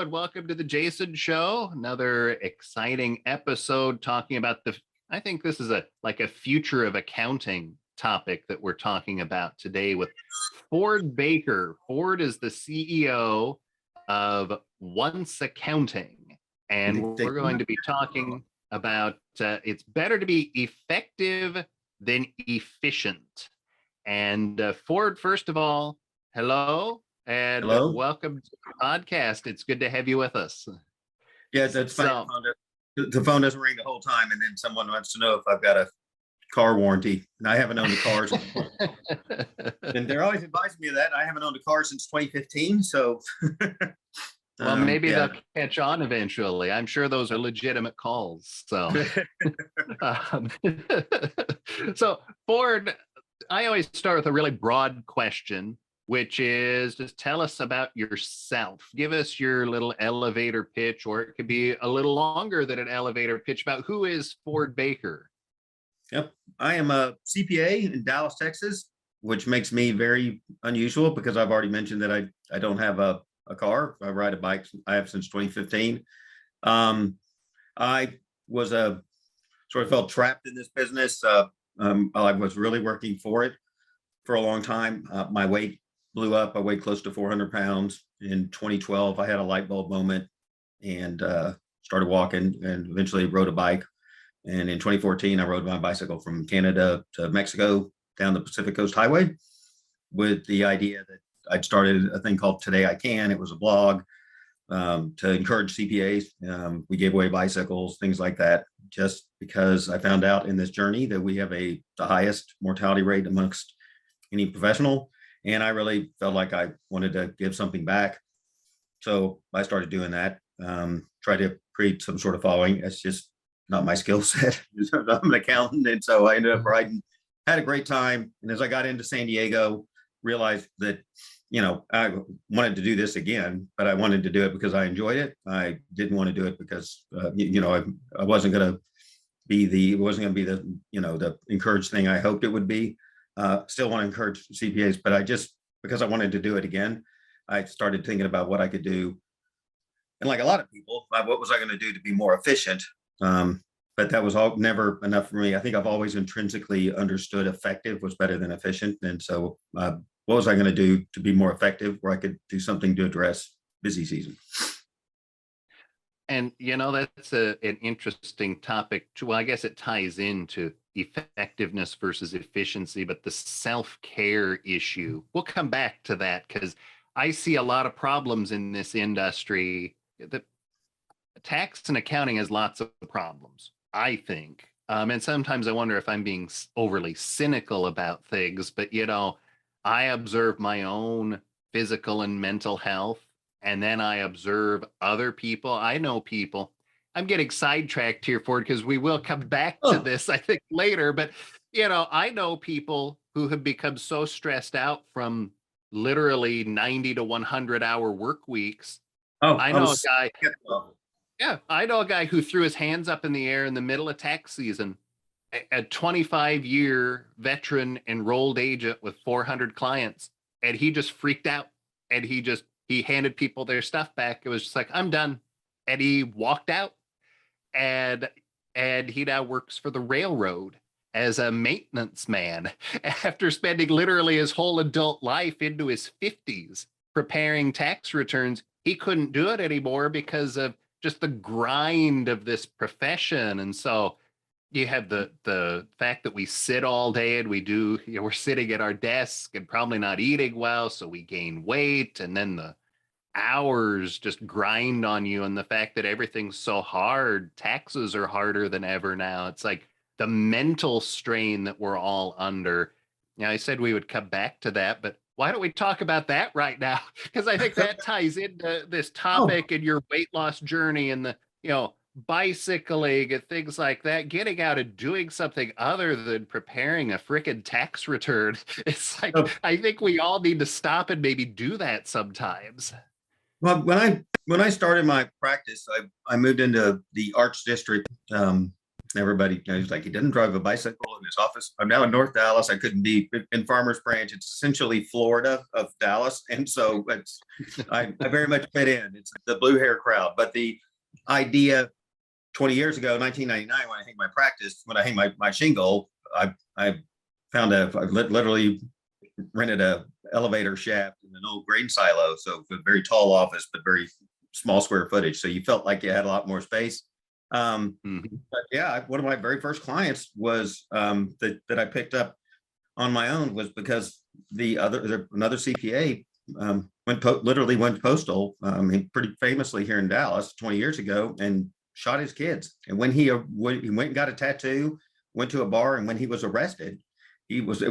and welcome to the Jason Show. Another exciting episode talking about I think this is a future of accounting topic that we're talking about today with Ford Baker. Ford is the CEO of Once Accounting, and we're going to be talking about it's better to be effective than efficient. And Ford, first of all, hello. And Hello. Welcome to the podcast. It's good to have you with us. Yeah, that's fine. The phone doesn't ring the whole time, and then someone wants to know if I've got a car warranty, and I haven't owned a car. And they're always advising me of that. I haven't owned a car since 2015, so. Well, maybe they'll catch on eventually. I'm sure those are legitimate calls. So, so Ford, I always start with a really broad question, which is just tell us about yourself. Give us your little elevator pitch, or it could be a little longer than an elevator pitch about who is Ford Baker. Yep. I am a CPA in Dallas, Texas, which makes me very unusual because I've already mentioned that I don't have a car. I ride a bike. I have since 2015. I was sort of felt trapped in this business. I was really working for it for a long time. My weight blew up. I weighed close to 400 pounds. In 2012, I had a light bulb moment and started walking and eventually rode a bike. And in 2014, I rode my bicycle from Canada to Mexico down the Pacific Coast Highway with the idea that I'd started a thing called Today I Can. It was a blog to encourage CPAs. We gave away bicycles, things like that, just because I found out in this journey that we have the highest mortality rate amongst any professional. And I really felt like I wanted to give something back. So I started doing that, try to create some sort of following. It's just not my skill set. I'm an accountant. And so I ended up writing, had a great time. And as I got into San Diego, realized that, I wanted to do this again, but I wanted to do it because I enjoyed it. I didn't want to do it because, I wasn't going to be it wasn't going to be the encouraged thing I hoped it would be. Still want to encourage CPAs, but because I wanted to do it again, I started thinking about what I could do. And like a lot of people, what was I going to do to be more efficient? But that was never enough for me. I think I've always intrinsically understood effective was better than efficient. And so what was I going to do to be more effective where I could do something to address busy season? And, that's an interesting topic too. Well, I guess it ties into effectiveness versus efficiency, but the self-care issue, we'll come back to that because I see a lot of problems in this industry. The tax and accounting has lots of problems, I think. And sometimes I wonder if I'm being overly cynical about things, but, I observe my own physical and mental health, and then I observe other people. I know people. I'm getting sidetracked here, Ford, because we will come back to this, I think, later. But, I know people who have become so stressed out from literally 90 to 100-hour work weeks. I know a guy. Yeah, I know a guy who threw his hands up in the air in the middle of tax season, a 25-year veteran enrolled agent with 400 clients, and he just freaked out, and he handed people their stuff back. It was just like, I'm done. And he walked out, and he now works for the railroad as a maintenance man after spending literally his whole adult life into his 50s preparing tax returns. He couldn't do it anymore because of just the grind of this profession. And so you have the fact that we sit all day and we're sitting at our desk and probably not eating well, so we gain weight, and then the hours just grind on you, and the fact that everything's so hard, taxes are harder than ever now. It's like the mental strain that we're all under. I said we would come back to that, but why don't we talk about that right now? Because I think that ties into this topic and your weight loss journey and the, bicycling and things like that, getting out and doing something other than preparing a freaking tax return. It's like, I think we all need to stop and maybe do that sometimes. Well, when I started my practice, I moved into the Arts District Everybody knows, like, he didn't drive a bicycle in his office. I'm now in North Dallas. I couldn't be in Farmers Branch. It's essentially Florida of Dallas. And so I very much fit in. It's the blue hair crowd. But the idea 20 years ago, 1999, when I hang my shingle, I literally rented a elevator shaft in an old grain silo. So a very tall office, but very small square footage. So you felt like you had a lot more space. But yeah, one of my very first clients was that I picked up on my own was because another CPA literally went postal, pretty famously here in Dallas 20 years ago, and shot his kids. And when he went and got a tattoo, went to a bar, and when he was arrested, it was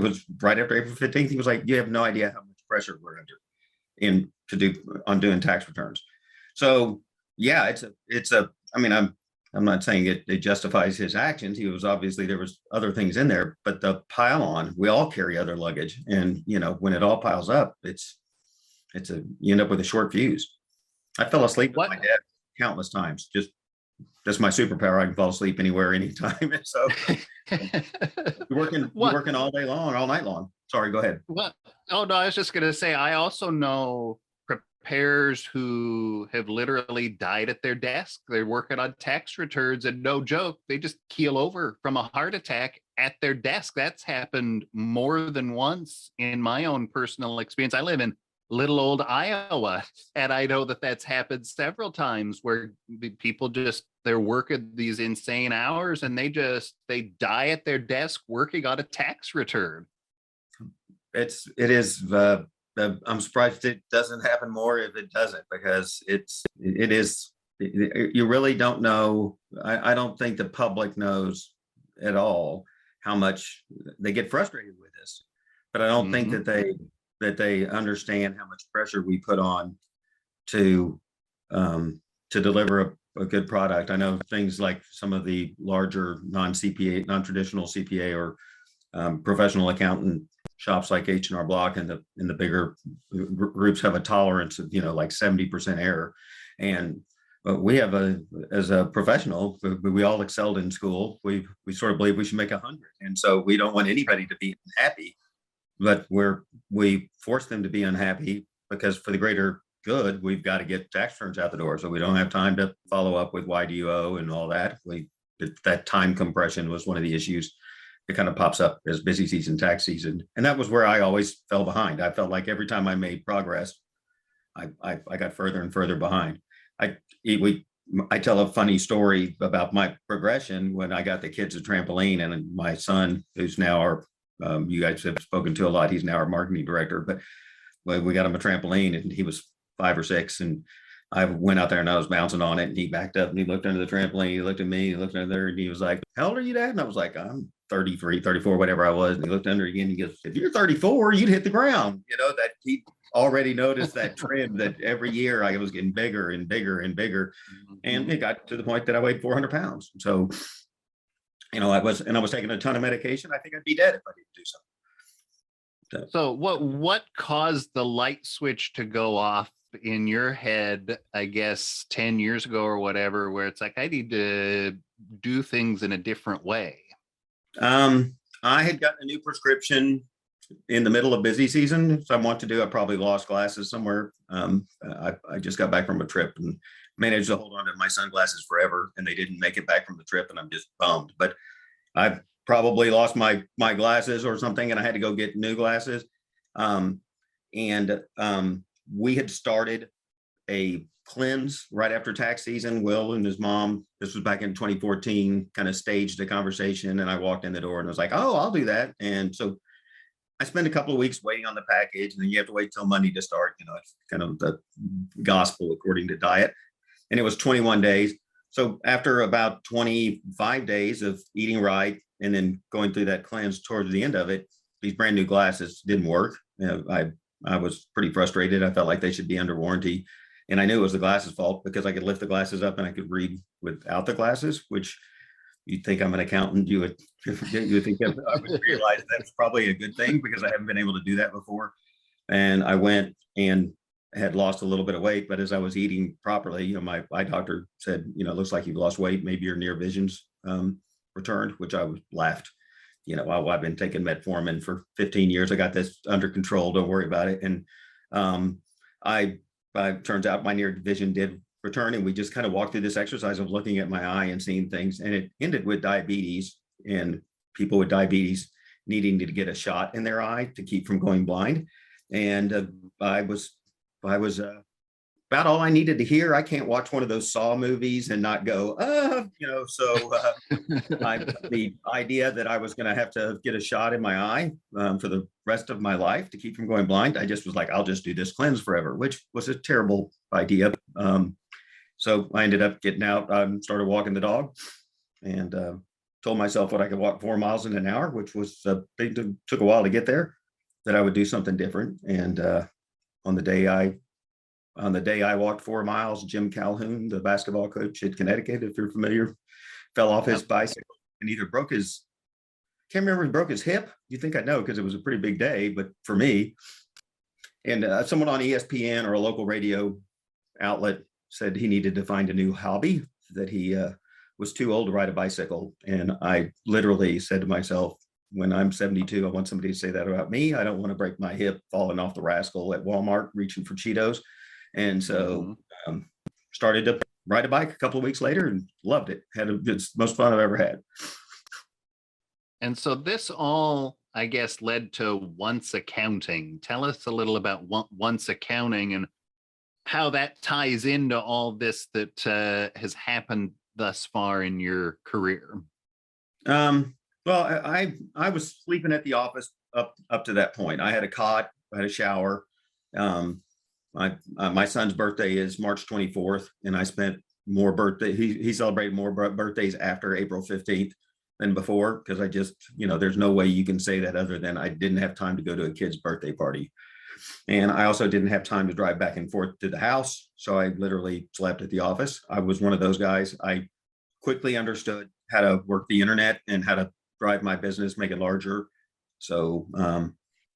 right after April 15th. He was like, "You have no idea how much pressure we're under on doing tax returns." So yeah, I'm not saying it justifies his actions. He was obviously, there was other things in there, but the pile on, we all carry other luggage. And, when it all piles up, you end up with a short fuse. I fell asleep with my dad countless times. That's my superpower. I can fall asleep anywhere, anytime. And so you're working all day long, all night long. Sorry, go ahead. Well, oh no, I was just going to say, I also know preparers who have literally died at their desk. They're working on tax returns, and no joke, they just keel over from a heart attack at their desk. That's happened more than once in my own personal experience. I live in little old Iowa, and I know that that's happened several times where people they're working these insane hours, and they die at their desk working on a tax return. It is I'm surprised it doesn't happen more if it doesn't, because you really don't know. I don't think the public knows at all how much they get frustrated with this, but I don't think that they understand how much pressure we put on to deliver a good product. I know things like some of the larger non-traditional CPA or professional accountant shops like H&R Block and the bigger groups have a tolerance of, like 70% error. And we have as a professional, we all excelled in school. We sort of believe we should make 100. And so we don't want anybody to be unhappy, but we force them to be unhappy because for the greater good, we've got to get tax returns out the door. So we don't have time to follow up with why do you owe and all that. That time compression was one of the issues. It kind of pops up as busy season, tax season. And that was where I always fell behind. I felt like every time I made progress, I got further and further behind. I tell a funny story about my progression when I got the kids a trampoline, and my son, who's now you guys have spoken to a lot, he's now our marketing director, but we got him a trampoline and he was 5 or 6, and I went out there and I was bouncing on it, and he backed up and he looked under the trampoline, he looked at me, he looked under there, and he was like, "How old are you, Dad?" And I was like, "I'm 33, 34, whatever I was." And he looked under again, and he goes, "If you're 34, you'd hit the ground." That he already noticed that trend that every year I was getting bigger and bigger and bigger. And it got to the point that I weighed 400 pounds. So, I was taking a ton of medication. I think I'd be dead if I didn't do something. So what caused the light switch to go off in your head, I guess 10 years ago or whatever, where it's like, I need to do things in a different way? I had gotten a new prescription in the middle of busy season. So I probably lost glasses somewhere. I just got back from a trip and managed to hold on to my sunglasses forever, and they didn't make it back from the trip, and I'm just bummed. But I've probably lost my glasses or something, and I had to go get new glasses. We had started a cleanse right after tax season. Will and his mom, this was back in 2014, kind of staged a conversation, and I walked in the door and was like, "Oh, I'll do that." And so I spent a couple of weeks waiting on the package, and then you have to wait till Monday to start. It's kind of the gospel according to diet. And it was 21 days. So after about 25 days of eating right and then going through that cleanse towards the end of it, these brand new glasses didn't work. I was pretty frustrated. I felt like they should be under warranty. And I knew it was the glasses' fault because I could lift the glasses up and I could read without the glasses, which you'd think I'm an accountant. You would think I would realize that's probably a good thing because I haven't been able to do that before. And I went and had lost a little bit of weight, but as I was eating properly, my eye doctor said, "Looks like you've lost weight. Maybe your near vision's returned, which I laughed. I've been taking metformin for 15 years. I got this under control. Don't worry about it. And I turns out my near vision did return, and we just kind of walked through this exercise of looking at my eye and seeing things. And it ended with diabetes and people with diabetes needing to get a shot in their eye to keep from going blind. And I was about all I needed to hear. I can't watch one of those Saw movies and not go, the idea that I was going to have to get a shot in my eye for the rest of my life to keep from going blind, I just was like, I'll just do this cleanse forever, which was a terrible idea. So I ended up getting out and started walking the dog, and told myself what I could walk 4 miles in an hour, which was took a while to get there, that I would do something different. And on the day I walked 4 miles, Jim Calhoun, the basketball coach at Connecticut, if you're familiar, fell off his bicycle and either can't remember if he broke his hip. You think I'd know because it was a pretty big day, but for me, and someone on ESPN or a local radio outlet said he needed to find a new hobby, that he was too old to ride a bicycle. And I literally said to myself, when I'm 72, I want somebody to say that about me. I don't want to break my hip falling off the rascal at Walmart reaching for Cheetos. And so started to ride a bike a couple of weeks later and loved it. It's the most fun I've ever had. And so this all, I guess, led to Once Accounting. Tell us a little about Once Accounting and how that ties into all this that has happened thus far in your career. Well, I was sleeping at the office up to that point. I had a cot, I had a shower. My son's birthday is March 24th, and I spent more birthday. He celebrated more birthdays after April 15th than before, because I just, there's no way you can say that other than I didn't have time to go to a kid's birthday party. And I also didn't have time to drive back and forth to the house. So I literally slept at the office. I was one of those guys. I quickly understood how to work the internet and how to drive my business, make it larger. So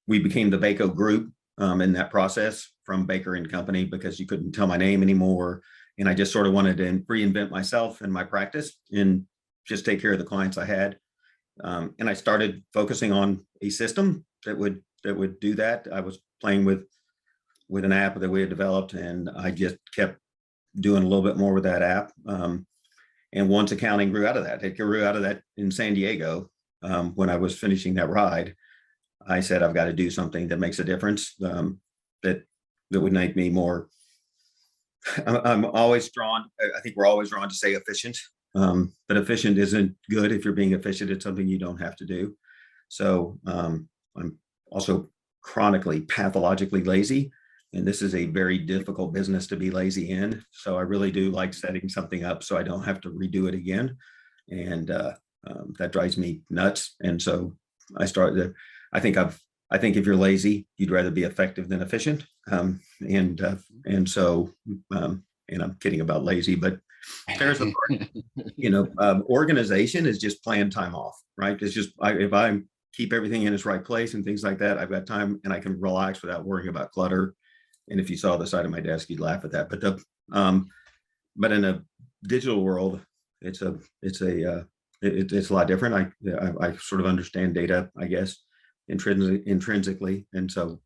we became the Baco Group in that process, from Baker and Company, because you couldn't tell my name anymore. And I just sort of wanted to reinvent myself and my practice and just take care of the clients I had. And I started focusing on a system that would do that. I was playing with an app that we had developed, and I just kept doing a little bit more with that app. And Once Accounting grew out of that. It grew out of that in San Diego. When I was finishing that ride, I said, I've got to do something that makes a difference, that would make me more. I'm always drawn. I think we're always drawn to say efficient, but efficient isn't good. If you're being efficient, it's something you don't have to do. So I'm also chronically, pathologically lazy, and this is a very difficult business to be lazy in. So I really do like setting something up so I don't have to redo it again, and that drives me nuts. And so I started. I think if you're lazy, you'd rather be effective than efficient. And I'm kidding about lazy, but there's a part, organization is just plan time off, right? It's just, if I keep everything in its right place and things like that, I've got time and I can relax without worrying about clutter. And if you saw the side of my desk, you'd laugh at that. But in a digital world, it's a lot different. I sort of understand data, I guess, intrinsically. And so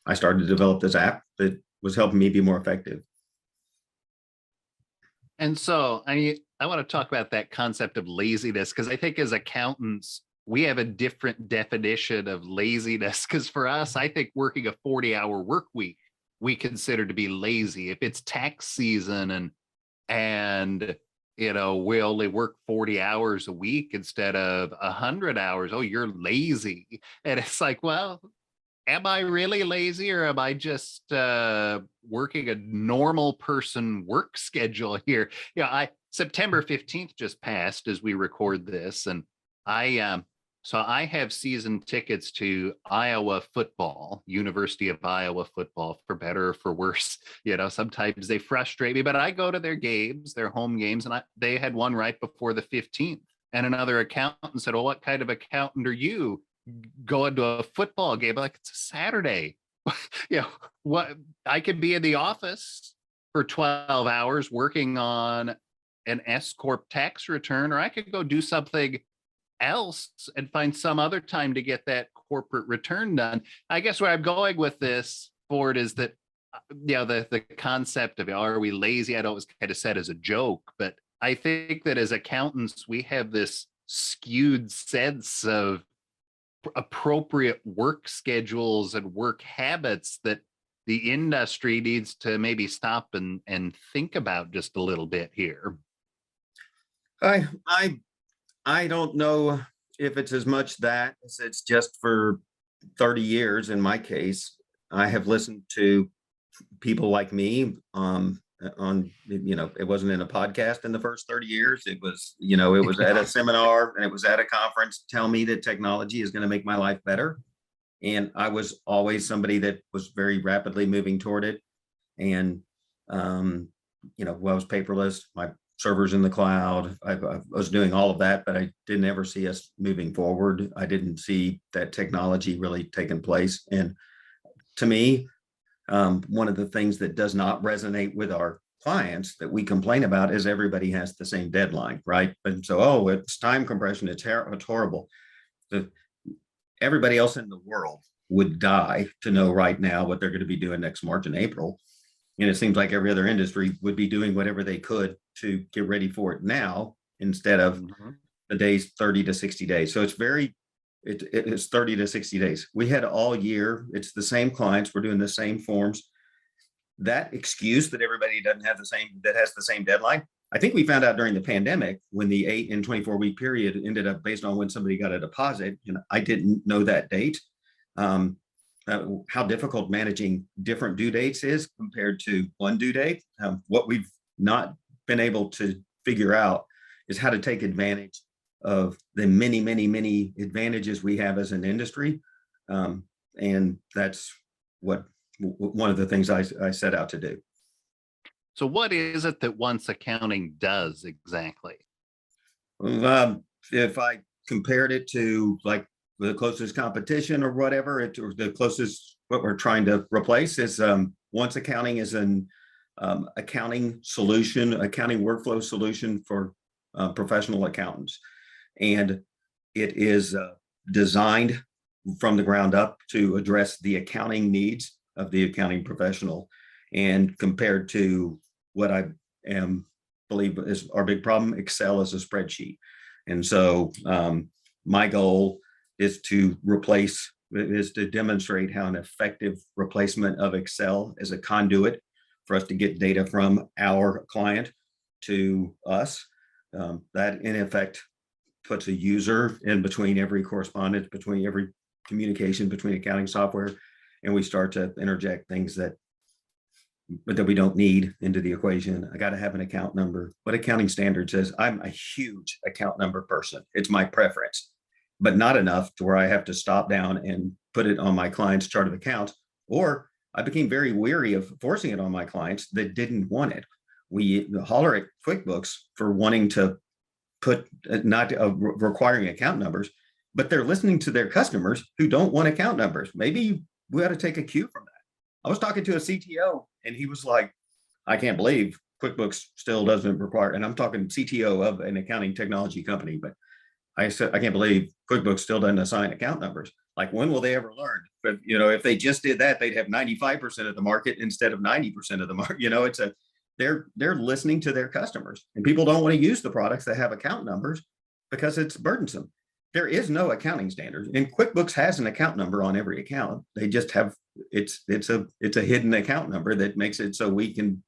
I started to develop this app that was helping me be more effective. And so I want to talk about that concept of laziness, because I think as accountants, we have a different definition of laziness. Because for us, I think working a 40-hour work week, we consider to be lazy. If it's tax season and we only work 40 hours a week instead of 100 hours, oh, you're lazy. And it's like, well, am I really lazy, or am I just working a normal person work schedule here? September 15th just passed as we record this, and I have season tickets to Iowa football, University of Iowa football, for better or for worse. Sometimes they frustrate me, but I go to their games, their home games, and they had one right before the 15th. And another accountant said, well, what kind of accountant are you going to a football game? I'm like, it's a Saturday. What I could be in the office for 12 hours working on an S corp tax return, or I could go do something else and find some other time to get that corporate return done. I guess where I'm going with this, Ford, is that the concept of are we lazy? I know it was kind of said as a joke, but I think that as accountants, we have this skewed sense of appropriate work schedules and work habits that the industry needs to maybe stop and think about just a little bit here. I I I don't know if it's as much that as it's just for 30 years in my case. I have listened to people like me on, it wasn't in a podcast in the first 30 years. It was, it was at a seminar and it was at a conference tell me that technology is going to make my life better. And I was always somebody that was very rapidly moving toward it. And, well, I was paperless, my servers in the cloud. I was doing all of that, but I didn't ever see us moving forward. I didn't see that technology really taking place. And to me, one of the things that does not resonate with our clients that we complain about is everybody has the same deadline, right? And so, oh, it's time compression. It's horrible. Everybody else in the world would die to know right now what they're going to be doing next March and April. And it seems like every other industry would be doing whatever they could to get ready for it now instead of the days 30 to 60 days. So it's 30 to 60 days. We had all year. It's the same clients. We're doing the same forms. That excuse that everybody has the same deadline. I think we found out during the pandemic when the 8 and 24 week period ended up based on when somebody got a deposit. I didn't know that date. How difficult managing different due dates is compared to one due date. What we've not been able to figure out is how to take advantage of the many, many, many advantages we have as an industry. And that's one of the things I set out to do. So what is it that Once Accounting does exactly? If I compared it to like the closest competition or whatever, or the closest what we're trying to replace is Once Accounting is an accounting workflow solution for professional accountants. And it is designed from the ground up to address the accounting needs of the accounting professional. And compared to what I believe is our big problem, Excel is a spreadsheet. And so my goal is to demonstrate how an effective replacement of Excel as a conduit for us to get data from our client to us. That in effect puts a user in between every correspondence, between every communication between accounting software, and we start to interject things that we don't need into the equation. I got to have an account number. What accounting standard says, I'm a huge account number person. It's my preference, but not enough to where I have to stop down and put it on my client's chart of accounts. Or I became very weary of forcing it on my clients that didn't want it. We holler at QuickBooks for wanting to put not requiring account numbers, but they're listening to their customers who don't want account numbers. Maybe we ought to take a cue from that. I was talking to a CTO and he was like, I can't believe QuickBooks still doesn't require, and I'm talking CTO of an accounting technology company, but I said, I can't believe QuickBooks still doesn't assign account numbers. Like, when will they ever learn? But, if they just did that, they'd have 95% of the market instead of 90% of the market. They're listening to their customers, and people don't want to use the products that have account numbers because it's burdensome. There is no accounting standard, and QuickBooks has an account number on every account. They just have it's a hidden account number that makes it so we can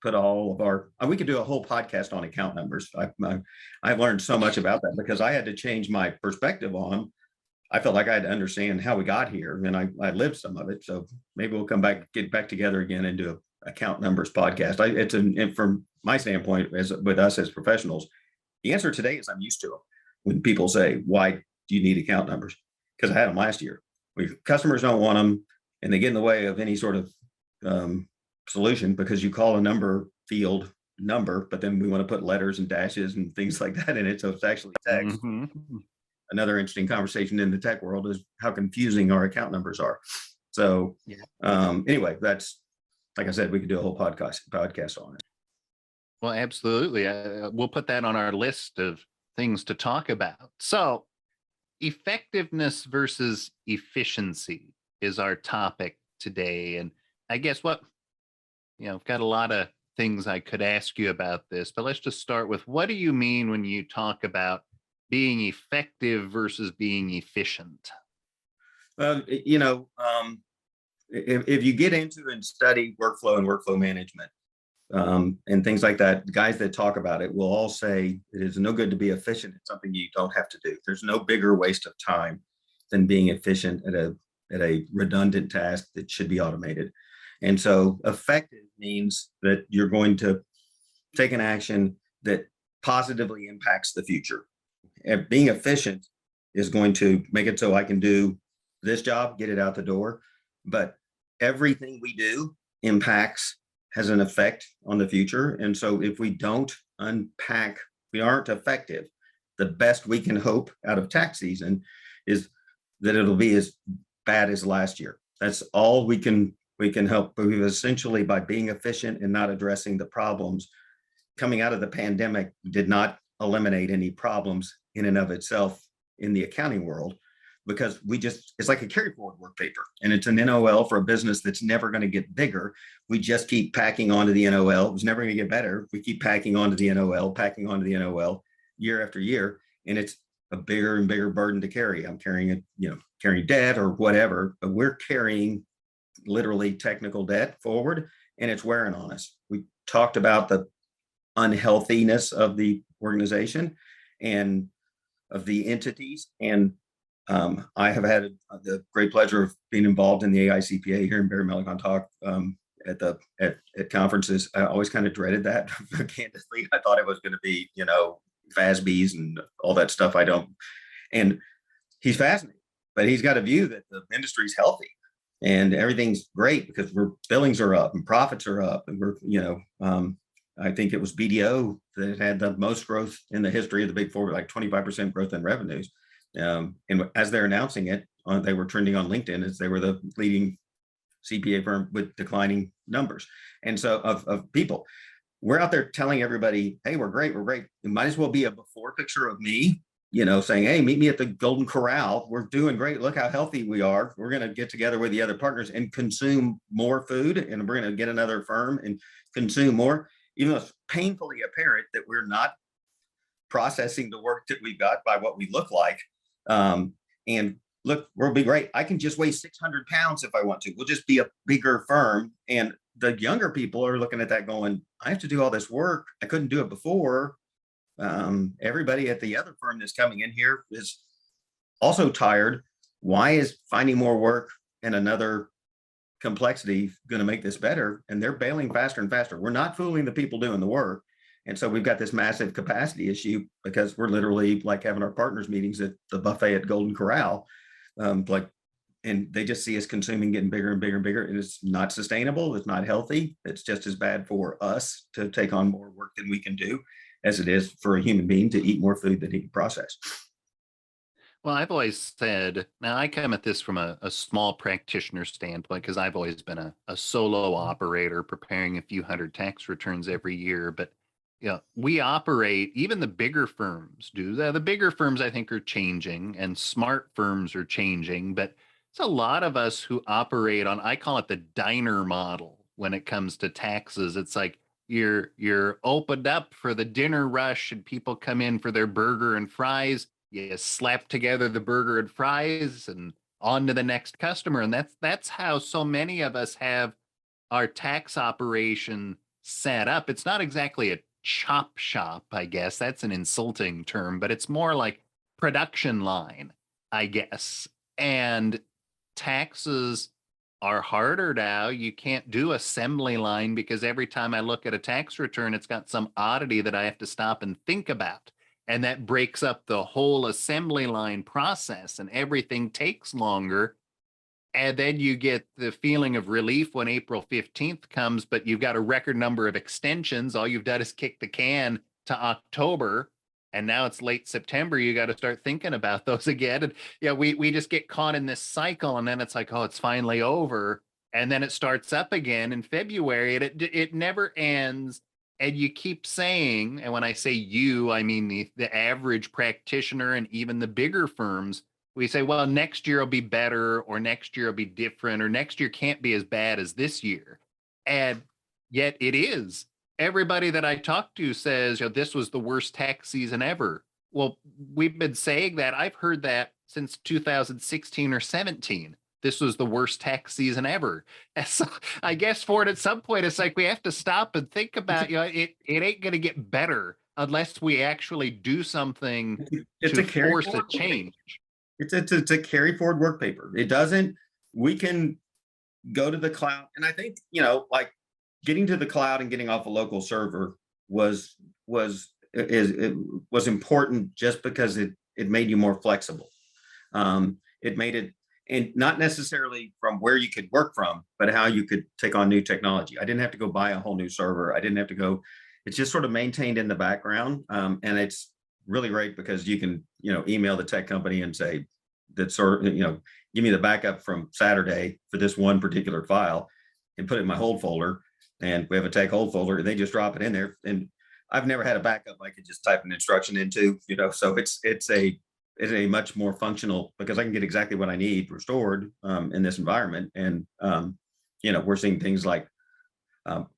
put all of our. We could do a whole podcast on account numbers. I've learned so much about that because I had to change my perspective on them. I felt like I had to understand how we got here, and I lived some of it. So maybe we'll get back together again and do a account numbers podcast. And from my standpoint, with us as professionals, the answer today is I'm used to them. When people say, why do you need account numbers? Because I had them last year. Customers don't want them, and they get in the way of any sort of solution because you call a number field number, but then we want to put letters and dashes and things like that in it. So it's actually text. Another interesting conversation in the tech world is how confusing our account numbers are. So anyway, that's, like I said, we could do a whole podcast on it. Well, absolutely. We'll put that on our list of things to talk about. So, effectiveness versus efficiency is our topic today. And I guess I've got a lot of things I could ask you about this, but let's just start with what do you mean when you talk about being effective versus being efficient? You know, if you get into and study workflow and workflow management, and things like that, guys that talk about it will all say it is no good to be efficient. It's something you don't have to do. There's no bigger waste of time than being efficient at a redundant task that should be automated. And so effective means that you're going to take an action that positively impacts the future. And being efficient is going to make it so I can do this job, get it out the door. But everything we do impacts, has an effect on the future. And so if we don't unpack, we aren't effective. The best we can hope out of tax season is that it'll be as bad as last year. That's all we can help. But we've essentially, by being efficient and not addressing the problems coming out of the pandemic, did not eliminate any problems in and of itself in the accounting world, because it's like a carry forward work paper, and it's an NOL for a business that's never going to get bigger. We just keep packing onto the NOL. It's never going to get better. We keep packing onto the NOL, packing onto the NOL year after year, and it's a bigger and bigger burden to carry. I'm carrying it, carrying debt or whatever, but we're carrying literally technical debt forward, and it's wearing on us. We talked about the unhealthiness of the organization and of the entities. And I have had the great pleasure of being involved in the AICPA here in Barry Milligan Talk at conferences. I always kind of dreaded that. Candidly, I thought it was going to be, FASBs and all that stuff. I don't. And he's fascinating, but he's got a view that the industry's healthy and everything's great because billings are up and profits are up, and I think it was BDO that had the most growth in the history of the Big Four, like 25% growth in revenues. And as they're announcing it, they were trending on LinkedIn as they were the leading CPA firm with declining numbers. And so of people, we're out there telling everybody, hey, we're great. We're great. It might as well be a before picture of me, saying, hey, meet me at the Golden Corral. We're doing great. Look how healthy we are. We're going to get together with the other partners and consume more food. And we're going to get another firm and consume more, even though it's painfully apparent that we're not processing the work that we've got by what we look like. And look, we'll be great. I can just weigh 600 pounds if I want to. We'll just be a bigger firm. And the younger people are looking at that going, I have to do all this work. I couldn't do it before. Everybody at the other firm that's coming in here is also tired. Why is finding more work and another complexity going to make this better? And they're bailing faster and faster. We're not fooling the people doing the work. And so we've got this massive capacity issue because we're literally like having our partners meetings at the buffet at Golden Corral. And they just see us consuming, getting bigger and bigger and bigger. And it's not sustainable. It's not healthy. It's just as bad for us to take on more work than we can do as it is for a human being to eat more food than he can process. Well, I've always said, now I come at this from a small practitioner standpoint because I've always been a solo operator preparing a few hundred tax returns every year. But we operate, even the bigger firms do. The bigger firms, I think, are changing and smart firms are changing. But it's a lot of us who operate on, I call it the diner model when it comes to taxes. It's like you're opened up for the dinner rush and people come in for their burger and fries. You slap together the burger and fries and on to the next customer. And that's how so many of us have our tax operation set up. It's not exactly a chop shop, I guess. That's an insulting term, but it's more like production line, I guess. And taxes are harder now. You can't do assembly line because every time I look at a tax return, it's got some oddity that I have to stop and think about. And that breaks up the whole assembly line process, and everything takes longer. And then you get the feeling of relief when April 15th comes, but you've got a record number of extensions. All you've done is kick the can to October. And now it's late September. You got to start thinking about those again. And we just get caught in this cycle. And then it's like, oh, it's finally over. And then it starts up again in February. And it never ends. And you keep saying, and when I say you, I mean the average practitioner and even the bigger firms, we say, well, next year will be better, or next year will be different, or next year can't be as bad as this year. And yet it is. Everybody that I talk to says, you know, this was the worst tax season ever. Well, we've been saying that. I've heard that since 2016 or 17. This was the worst tax season ever. And so I guess for it at some point, it's like we have to stop and think It's about, you know, it ain't going to get better unless we actually do something it's to a carry force a forward. change. It's a carry forward work paper. It doesn't. We can go to the cloud, and I think, like getting to the cloud and getting off a local server was it was important just because it made you more flexible. It made it, and not necessarily from where you could work from, but how you could take on new technology. I didn't have to go buy a whole new server. I didn't have to go. It's just sort of maintained in the background, and it's really great because you can email the tech company and say that sort of give me the backup from Saturday for this one particular file, and put it in my hold folder. And we have a tech hold folder, and they just drop it in there. And I've never had a backup I could just type an instruction into, so it's a much more functional, because I can get exactly what I need restored in this environment. And we're seeing things like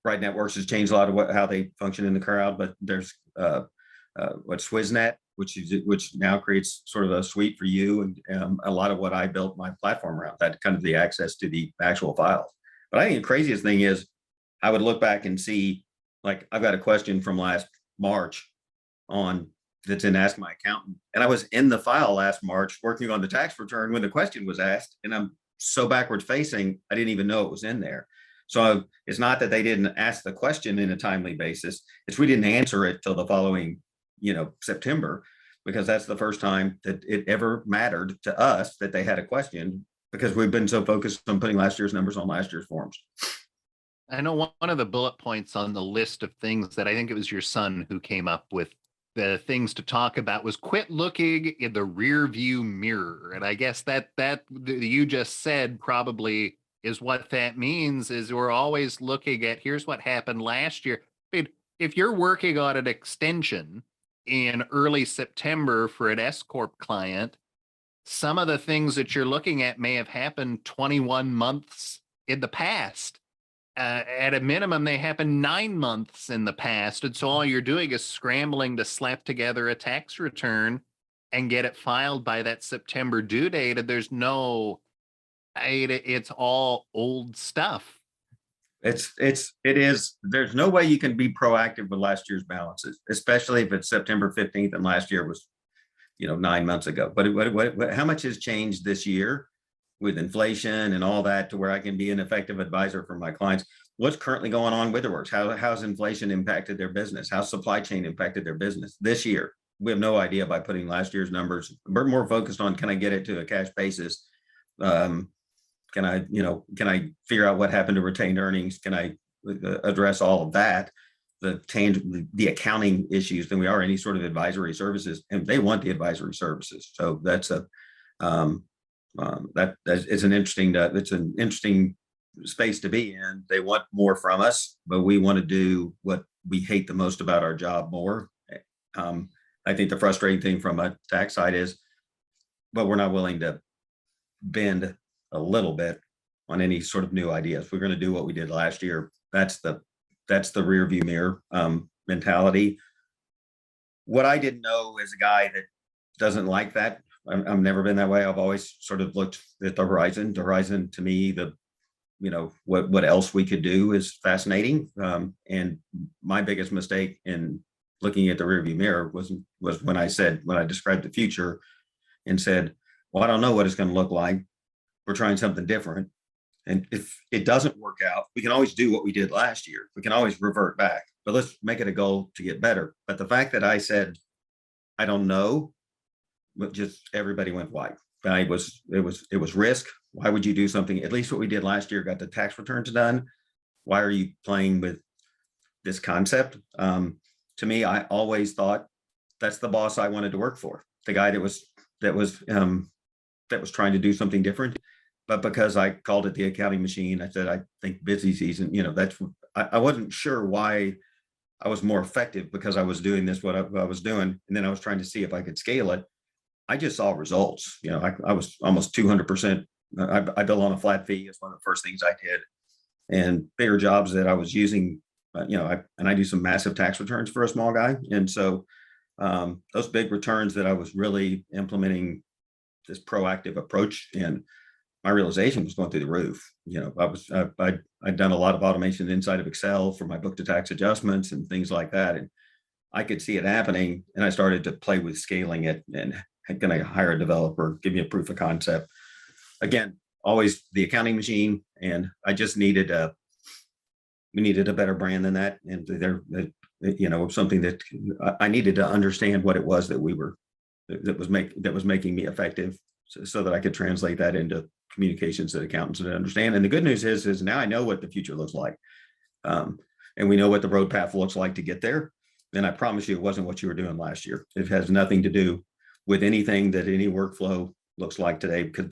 Right Networks has changed a lot of how they function in the crowd, but there's what SwissNet, which now creates sort of a suite for you, and a lot of what I built my platform around, that kind of the access to the actual files. But I think the craziest thing is I would look back and see, like, I've got a question from last March on that's in Ask My Accountant, and I was in the file last March working on the tax return when the question was asked, and I'm so backwards facing I didn't even know it was in there. So it's not that they didn't ask the question in a timely basis, it's we didn't answer it till the following September, because that's the first time that it ever mattered to us that they had a question, because we've been so focused on putting last year's numbers on last year's forms. I know one of the bullet points on the list of things that I think it was your son who came up with the things to talk about was quit looking in the rear view mirror. And I guess that you just said probably is what that means, is we're always looking at, here's what happened last year. I mean, if you're working on an extension in early September for an S Corp client, some of the things that you're looking at may have happened 21 months in the past. At a minimum, they happened 9 months in the past. And so all you're doing is scrambling to slap together a tax return and get it filed by that September due date. And there's it's all old stuff. It is. There's no way you can be proactive with last year's balances, especially if it's September 15th and last year was 9 months ago. But how much has changed this year with inflation and all that to where I can be an effective advisor for my clients? What's currently going on with the works? How's inflation impacted their business? How's supply chain impacted their business this year? We have no idea by putting last year's numbers. We're more focused on, can I get it to a cash basis? Can I figure out what happened to retained earnings? Can I address all of that? The accounting issues than we are any sort of advisory services, and they want the advisory services. So that's it's an interesting space to be in. They want more from us, but we want to do what we hate the most about our job more. I think the frustrating thing from a tax side is, but we're not willing to bend a little bit on any sort of new ideas. We're going to do what we did last year. That's the rear view mirror mentality. What I didn't know as a guy that doesn't like that, I've never been that way. I've always sort of looked at the horizon. The horizon to me, what else we could do is fascinating. And my biggest mistake in looking at the rearview mirror was when I described the future and said, well, I don't know what it's going to look like. We're trying something different. And if it doesn't work out, we can always do what we did last year. We can always revert back, but let's make it a goal to get better. But the fact that I said, I don't know, but just everybody went white. It was risk. Why would you do something? At least what we did last year, got the tax returns done. Why are you playing with this concept? To me, I always thought that's the boss I wanted to work for. The guy that was trying to do something different. But because I called it the accounting machine, I said, I think busy season, I wasn't sure why I was more effective because I was doing this, what I was doing. And then I was trying to see if I could scale it. I just saw results. I was almost 200%. I built on a flat fee. It's one of the first things I did. And bigger jobs that I was using, I do some massive tax returns for a small guy. And so those big returns that I was really implementing this proactive approach, and my realization was going through the roof. I'd done a lot of automation inside of Excel for my book to tax adjustments and things like that. And I could see it happening, and I started to play with scaling it and going to hire a developer, give me a proof of concept. Again, always the accounting machine, and I just needed we needed a better brand than that, and something that I needed to understand what it was that was making me effective, so that I could translate that into communications that accountants would understand. And the good news is now I know what the future looks like, and we know what the road path looks like to get there. And I promise you, it wasn't what you were doing last year. It has nothing to do with anything that any workflow looks like today, because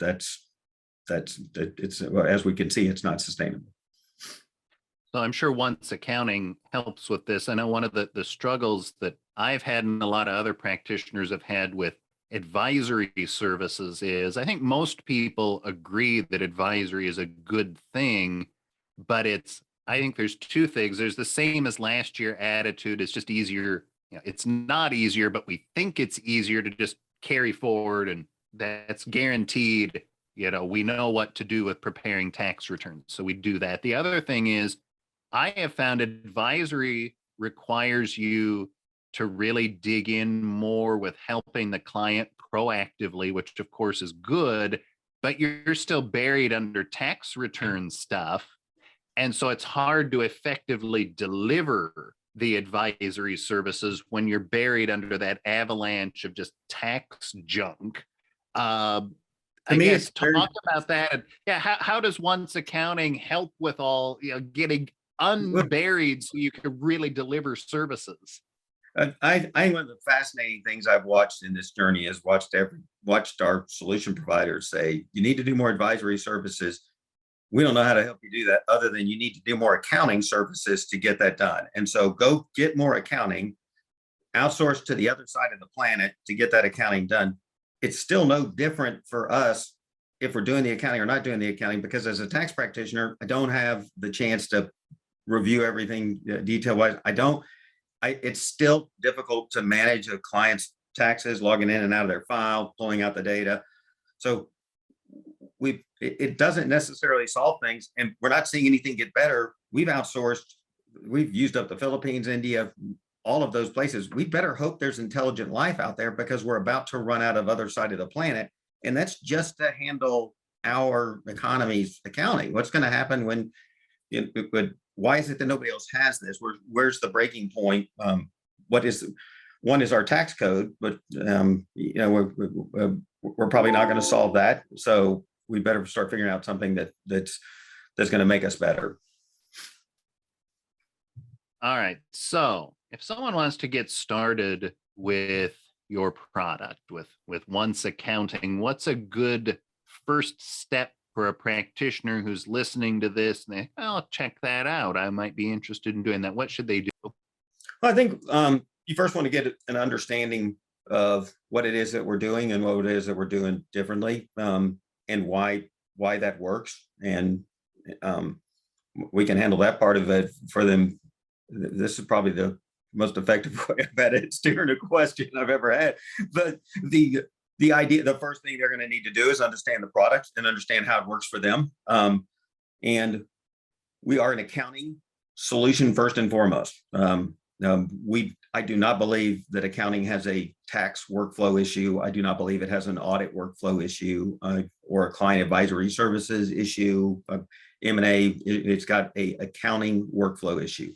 it's, as we can see, it's not sustainable. So I'm sure once accounting helps with this. I know one of the struggles that I've had and a lot of other practitioners have had with advisory services is, I think most people agree that advisory is a good thing, but I think there's two things. There's the same as last year attitude. It's just easier. It's not easier, but we think it's easier to just carry forward, and that's guaranteed. We know what to do with preparing tax returns, so we do that. The other thing is, I have found advisory requires you to really dig in more with helping the client proactively, which of course is good, but you're still buried under tax return stuff. And so it's hard to effectively deliver the advisory services when you're buried under that avalanche of just tax junk. I guess talk about that. And yeah, how does once accounting help with all, getting unburied so you can really deliver services? I think one of the fascinating things I've watched in this journey is watched our solution providers say, you need to do more advisory services. We don't know how to help you do that, other than you need to do more accounting services to get that done. And so go get more accounting, outsource to the other side of the planet to get that accounting done. It's still no different for us if we're doing the accounting or not doing the accounting, because as a tax practitioner, I don't have the chance to review everything detail wise. It's still difficult to manage a client's taxes, logging in and out of their file, pulling out the data. So it doesn't necessarily solve things, and we're not seeing anything get better. We've outsourced, we've used up the Philippines, India, all of those places. We better hope there's intelligent life out there, because we're about to run out of other side of the planet. And that's just to handle our economy's accounting. What's going to happen when, why is it that nobody else has this? Where's the breaking point? One is our tax code, but we're probably not going to solve that. So we better start figuring out something that's going to make us better. All right. So if someone wants to get started with your product, with Once Accounting, what's a good first step for a practitioner who's listening to this and I'll check that out, I might be interested in doing that? What should they do? Well, I think you first want to get an understanding of what it is that we're doing and what it is that we're doing differently, and why that works. And we can handle that part of it for them. This is probably the most effective way I've had at steering a question I've ever had. But the idea, the first thing they're going to need to do is understand the product and understand how it works for them. And we are an accounting solution first and foremost. I do not believe that accounting has a tax workflow issue. I do not believe it has an audit workflow issue, or a client advisory services issue. M&A, it's got a accounting workflow issue.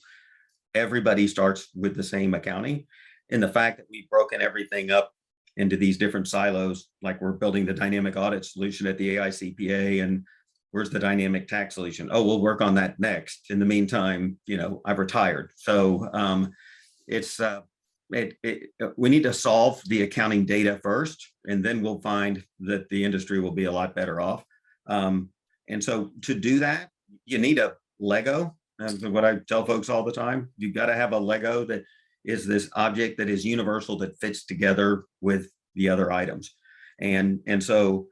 Everybody starts with the same accounting. And the fact that we've broken everything up into these different silos, like we're building the dynamic audit solution at the AICPA, and where's the dynamic tax solution? Oh, we'll work on that next. In the meantime, I've retired. So we need to solve the accounting data first, and then we'll find that the industry will be a lot better off. And so to do that, you need a Lego. That's what I tell folks all the time. You've got to have a Lego that is this object that is universal, that fits together with the other items. And so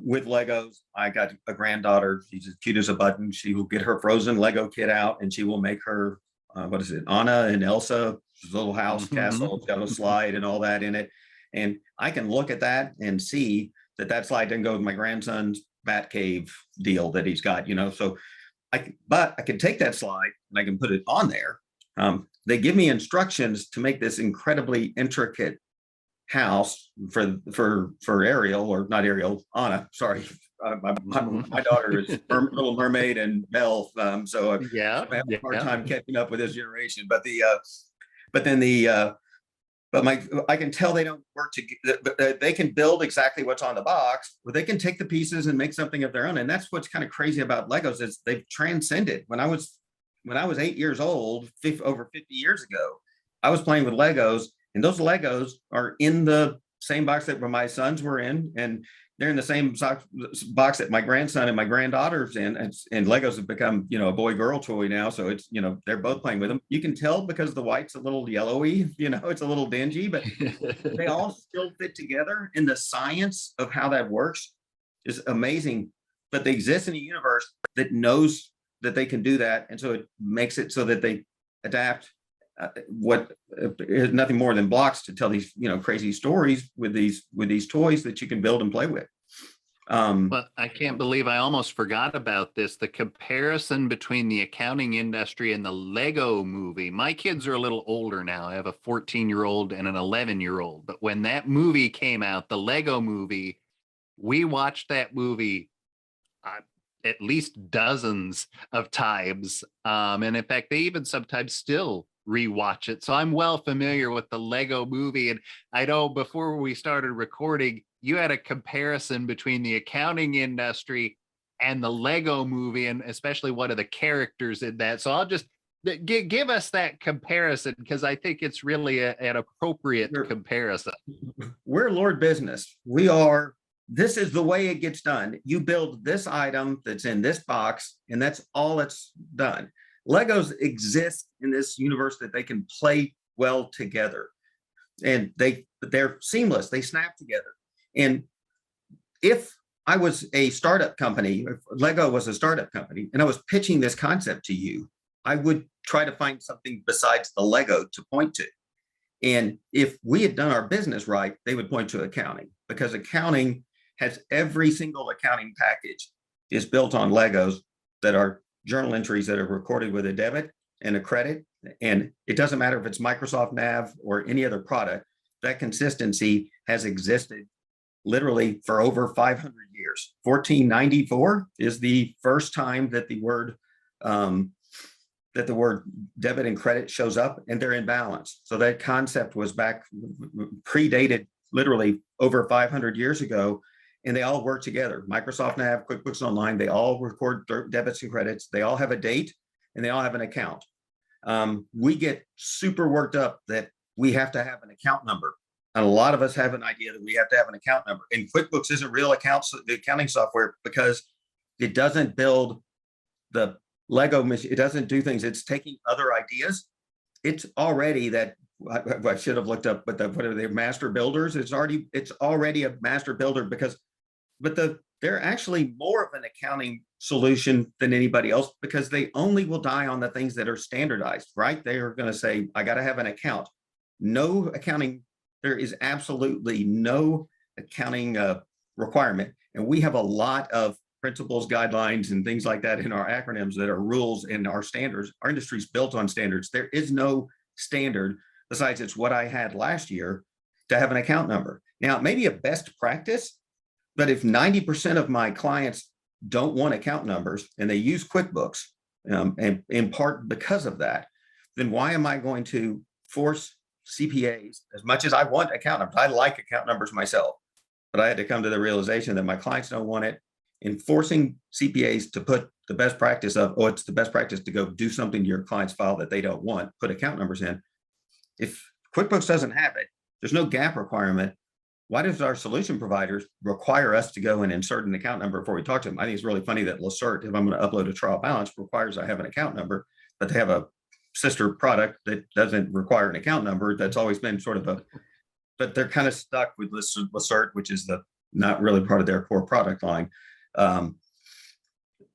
with Legos, I got a granddaughter. She's as cute as a button. She will get her frozen Lego kit out and she will make her, what is it, Anna and Elsa, little house castle. It's got a slide and all that in it. And I can look at that and see that that slide didn't go with my grandson's Batcave deal that he's got, so but I can take that slide and I can put it on there. They give me instructions to make this incredibly intricate house for Ariel, or not Ariel, Anna. Sorry, my daughter is Little Mermaid and Belle, so I have a hard time catching up with this generation. But I can tell they don't work together. They can build exactly what's on the box, but they can take the pieces and make something of their own. And that's what's kind of crazy about Legos, is they've transcended. When I was 8 years old, over 50 years ago, I was playing with Legos, and those Legos are in the same box that my sons were in, and they're in the same box that my grandson and my granddaughter's in. And Legos have become, a boy-girl toy now. So it's, they're both playing with them. You can tell because the white's a little yellowy, it's a little dingy, but they all still fit together. And the science of how that works is amazing. But they exist in a universe that knows that they can do that. And so it makes it so that they adapt what is nothing more than blocks to tell these, crazy stories with these toys that you can build and play with. But I can't believe I almost forgot about this. The comparison between the accounting industry and the Lego movie. My kids are a little older now. I have a 14-year-old and an 11-year-old. But when that movie came out, the Lego movie, we watched that movie at least dozens of times. And in fact, they even sometimes still rewatch it. So I'm well familiar with the Lego movie. And I know before we started recording, you had a comparison between the accounting industry and the Lego movie, and especially one of the characters in that. So I'll just give us that comparison, because I think it's really an appropriate comparison. We're Lord business. This is the way it gets done. You build this item that's in this box, and that's all it's done. Legos exist in this universe that they can play well together, and they're seamless. They snap together. And if I was a startup company, if Lego was a startup company, and I was pitching this concept to you, I would try to find something besides the Lego to point to. And if we had done our business right, they would point to accounting, because accounting has every single accounting package is built on Legos that are journal entries that are recorded with a debit and a credit. And it doesn't matter if it's Microsoft Nav or any other product, that consistency has existed literally for over 500 years. 1494 is the first time that the word debit and credit shows up, and they're in balance. So that concept was predated literally over 500 years ago. And they all work together. Microsoft Nav, QuickBooks Online, they all record debits and credits. They all have a date, and they all have an account. We get super worked up that we have to have an account number. And a lot of us have an idea that we have to have an account number. And QuickBooks isn't real accounting software, because it doesn't build the Lego machine. It doesn't do things. It's taking other ideas. It's already that. I should have looked up, but what are they, master builders? It's already a master builder, but they're actually more of an accounting solution than anybody else, because they only will die on the things that are standardized, right? They are going to say, I got to have an account. No accounting. There is absolutely no accounting requirement. And we have a lot of principles, guidelines, and things like that in our acronyms that are rules and our standards. Our industry is built on standards. There is no standard besides it's what I had last year to have an account number. Now, it may be a best practice, but if 90% of my clients don't want account numbers and they use QuickBooks, and in part because of that, then why am I going to force CPAs, as much as I want account numbers? I like account numbers myself, but I had to come to the realization that my clients don't want it. In forcing CPAs to put the best practice of, it's the best practice to go do something to your client's file that they don't want, put account numbers in. If QuickBooks doesn't have it, there's no gap requirement. why does our solution providers require us to go and insert an account number before we talk to them? I think it's really funny that Lacert, if I'm going to upload a trial balance, requires I have an account number, but they have a sister product that doesn't require an account number. That's always been sort of a, but they're kind of stuck with Lacert, which is not really part of their core product line.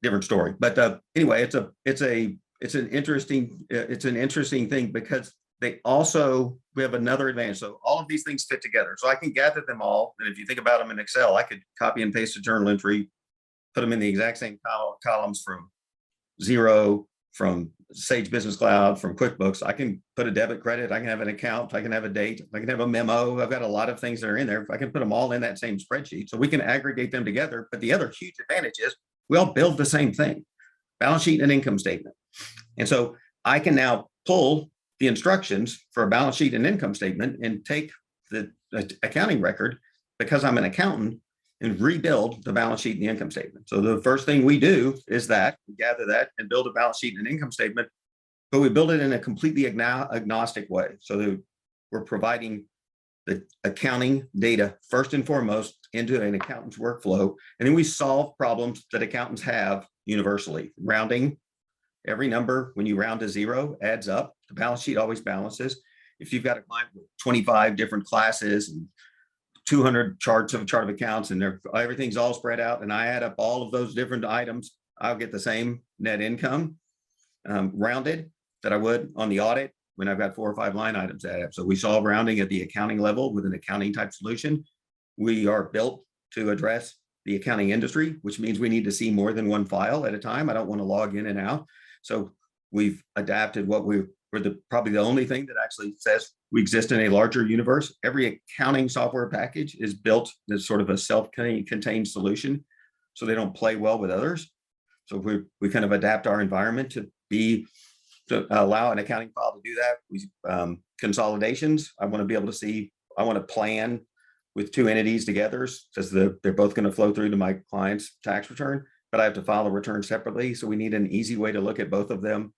Different story, but anyway, it's an interesting thing because we have another advantage. So all of these things fit together. So I can gather them all. And if you think about them in Excel, I could copy and paste a journal entry, put them in the exact same columns from Xero, from Sage Business Cloud, from QuickBooks. I can put a debit credit. I can have an account. I can have a date. I can have a memo. I've got a lot of things that are in there. I can put them all in that same spreadsheet. So we can aggregate them together. But the other huge advantage is we all build the same thing, balance sheet and income statement. And so I can now pull the instructions for a balance sheet and income statement and take the accounting record, because I'm an accountant, and rebuild the balance sheet and the income statement. So the first thing we do is that we gather that and build a balance sheet and an income statement, but we build it in a completely agnostic way. So that we're providing the accounting data first and foremost into an accountant's workflow. And then we solve problems that accountants have universally. Rounding, every number, when you round to zero, adds up. The balance sheet always balances. If you've got a client with 25 different classes and 200 charts of a chart of accounts, and everything's all spread out, and I add up all of those different items, I'll get the same net income rounded that I would on the audit when I've got 4 or 5 line items add up. So we solve rounding at the accounting level with an accounting type solution. We are built to address the accounting industry, which means we need to see more than one file at a time. I don't want to log in and out. So we've adapted what we're probably the only thing that actually says we exist in a larger universe. Every accounting software package is built as sort of a self-contained solution, so they don't play well with others. So we kind of adapt our environment to allow an accounting file to do that. We consolidations. I want to be able to see. I want to plan with 2 entities together because they're both going to flow through to my client's tax return, but I have to file a return separately. So we need an easy way to look at both of them.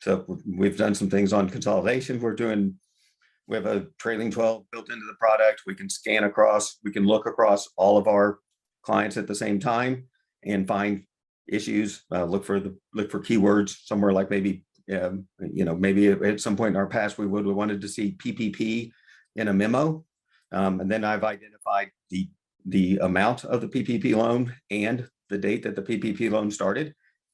So we've done some things on consolidation. We have a trailing 12 built into the product. We can scan across, we can look across all of our clients at the same time and find issues, look for keywords somewhere, like maybe, maybe at some point in our past, we wanted to see PPP in a memo. And then I've identified the amount of the PPP loan and the date that the PPP loan started.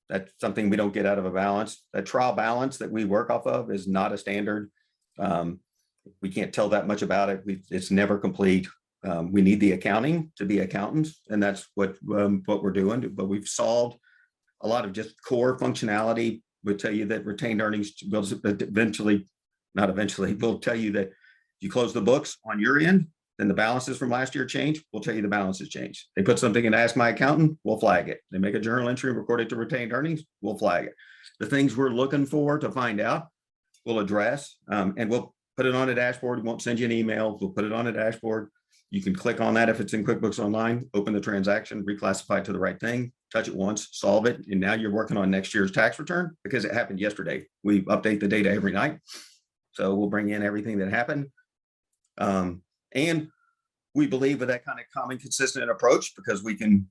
That's something we don't get out of a balance. That trial balance that we work off of is not a standard. We can't tell that much about it. It's never complete. We need the accounting to be accountants, and that's what we're doing. But we've solved a lot of just core functionality. We'll tell you that retained earnings will we'll tell you that you close the books on your end, then the balances from last year change, we'll tell you the balances change. They put something in Ask My Accountant, we'll flag it. They make a journal entry and record it to retained earnings, we'll flag it. The things we're looking for to find out, we'll address, and we'll put it on a dashboard. We won't send you an email. We'll put it on a dashboard. You can click on that if it's in QuickBooks Online, open the transaction, reclassify it to the right thing, touch it once, solve it, and now you're working on next year's tax return because it happened yesterday. We update the data every night. So we'll bring in everything that happened. And we believe with that kind of common, consistent approach, because we can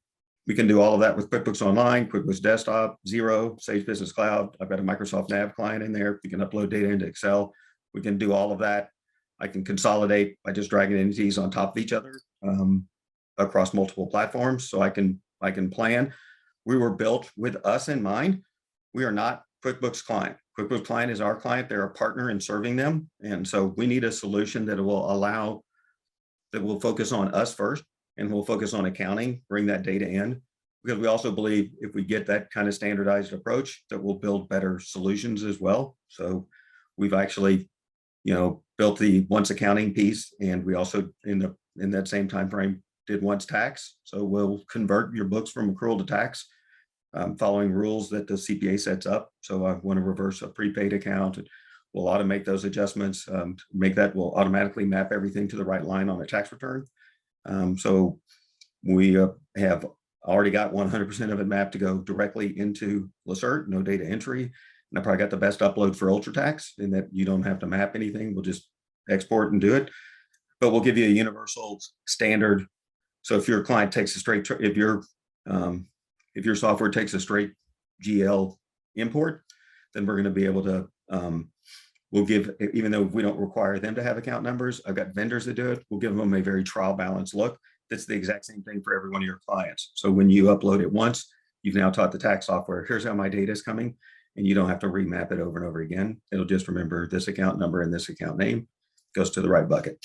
do all of that with QuickBooks Online, QuickBooks Desktop, Xero, Sage Business Cloud. I've got a Microsoft Nav client in there. We can upload data into Excel. We can do all of that. I can consolidate by just dragging entities on top of each other across multiple platforms. So I can plan. We were built with us in mind. We are not QuickBooks Client. QuickBooks Client is our client. They're a partner in serving them. And so we need a solution that will focus on us first, and we'll focus on accounting, bring that data in, because we also believe if we get that kind of standardized approach, that we'll build better solutions as well. So we've actually, built the once accounting piece, and we also in that same time frame did once tax. So we'll convert your books from accrual to tax, following rules that the CPA sets up. So I want to reverse a prepaid account, and we'll automate those adjustments. We'll automatically map everything to the right line on a tax return. So we have already got 100% of it mapped to go directly into Lacert, no data entry. And I probably got the best upload for UltraTax in that you don't have to map anything. We'll just export and do it. but we'll give you a universal standard. So if your client takes a straight, if your software takes a straight GL import, then we're going to be able to, we'll give, even though we don't require them to have account numbers, I've got vendors that do it. We'll give them a very trial balance look. That's the exact same thing for every one of your clients. So when you upload it once, you've now taught the tax software, here's how my data is coming, and you don't have to remap it over and over again. It'll just remember this account number and this account name, goes to the right bucket.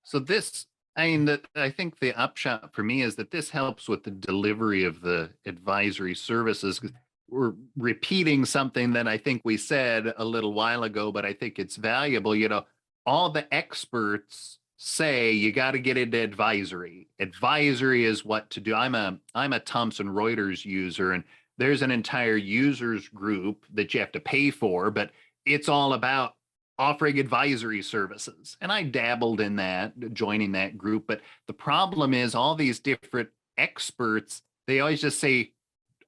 So this, I mean, I think the upshot for me is that this helps with the delivery of the advisory services. We're repeating something that I think we said a little while ago, but I think it's valuable. You know, all the experts say you got to get into advisory. Advisory is what to do. I'm a Thomson Reuters user, and there's an entire users group that you have to pay for, but it's all about offering advisory services. And I dabbled in that, joining that group. But the problem is all these different experts, they always just say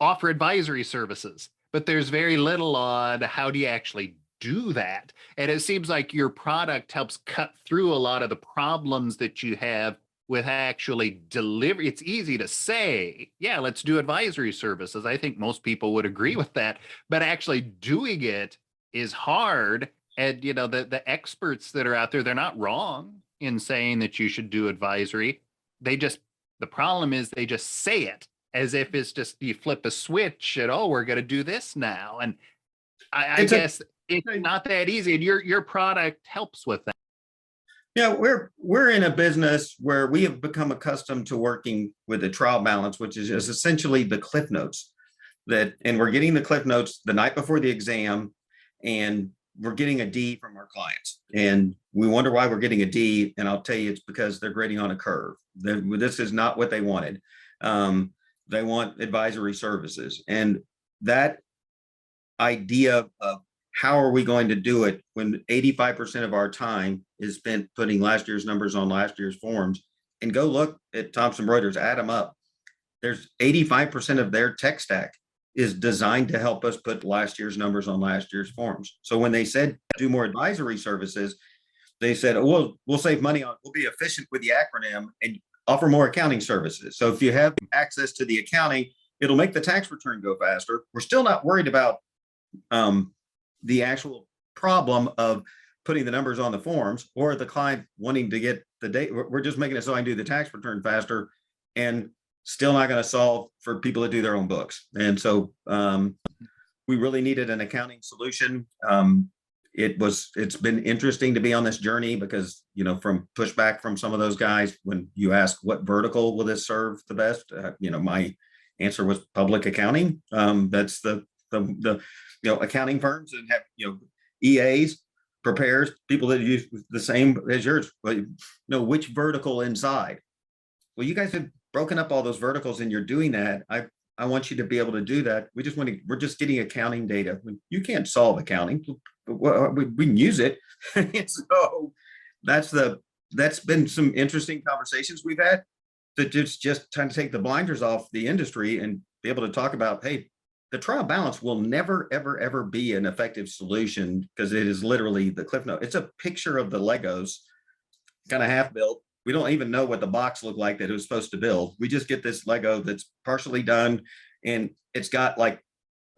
offer advisory services, but there's very little on how do you actually do that. And it seems like your product helps cut through a lot of the problems that you have with actually delivery. It's easy to say, yeah, let's do advisory services. I think most people would agree with that, but actually doing it is hard. And you know, the experts that are out there, they're not wrong in saying that you should do advisory. The problem is they just say it as if it's just you flip a switch and, oh, we're going to do this now. And I guess it's not that easy. And your product helps with that. Yeah, we're in a business where we have become accustomed to working with a trial balance, which is essentially the cliff notes and we're getting the cliff notes the night before the exam, and we're getting a D from our clients. And we wonder why we're getting a D. And I'll tell you, it's because they're grading on a curve. This is not what they wanted. They want advisory services. And that idea of how are we going to do it when 85% of our time is spent putting last year's numbers on last year's forms, and go look at Thomson Reuters, add them up. There's 85% of their tech stack is designed to help us put last year's numbers on last year's forms. So when they said do more advisory services, they said, oh, we'll save money on, we'll be efficient with the acronym and offer more accounting services. So if you have access to the accounting, it'll make the tax return go faster. We're still not worried about the actual problem of putting the numbers on the forms or the client wanting to get the data. We're just making it so I can do the tax return faster, and still not going to solve for people that do their own books. And so we really needed an accounting solution. It's been interesting to be on this journey because, you know, from pushback from some of those guys, when you ask what vertical will this serve the best, you know, my answer was public accounting. That's the accounting firms and have, EAs, prepares, people that use the same as yours, but which vertical inside. Well, you guys have broken up all those verticals and you're doing that. I want you to be able to do that. We're just getting accounting data. You can't solve accounting, but we can use it. So that's been some interesting conversations we've had, that just trying to take the blinders off the industry and be able to talk about, hey, the trial balance will never, ever, ever be an effective solution because it is literally the cliff note. It's a picture of the Legos kind of half built. We don't even know what the box looked like that it was supposed to build. We just get this Lego that's partially done, and it's got like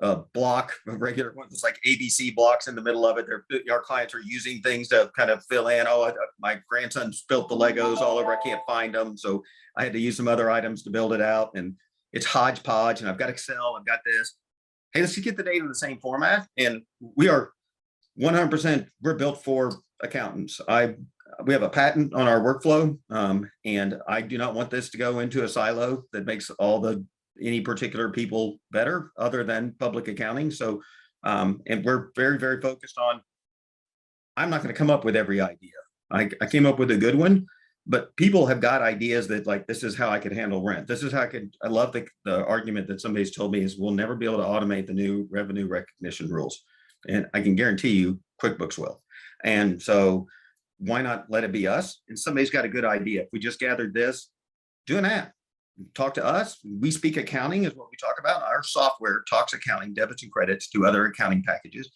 a block, a regular one, it's like ABC blocks in the middle of it. Our clients are using things to kind of fill in. Oh, my grandson spilt the Legos all over. I can't find them. So I had to use some other items to build it out. And it's hodgepodge, and I've got Excel, I've got this. Hey, let's get the data in the same format. And we are 100%, we're built for accountants. We have a patent on our workflow, and I do not want this to go into a silo that makes any particular people better other than public accounting. So, and we're very, very focused on, I'm not going to come up with every idea. I came up with a good one, but people have got ideas that, like, this is how I could handle rent. This is how I love the argument that somebody's told me is we'll never be able to automate the new revenue recognition rules. And I can guarantee you QuickBooks will. And so why not let it be us? And somebody's got a good idea. If we just gathered this, do an app, talk to us. We speak accounting is what we talk about. Our software talks accounting, debits and credits to other accounting packages.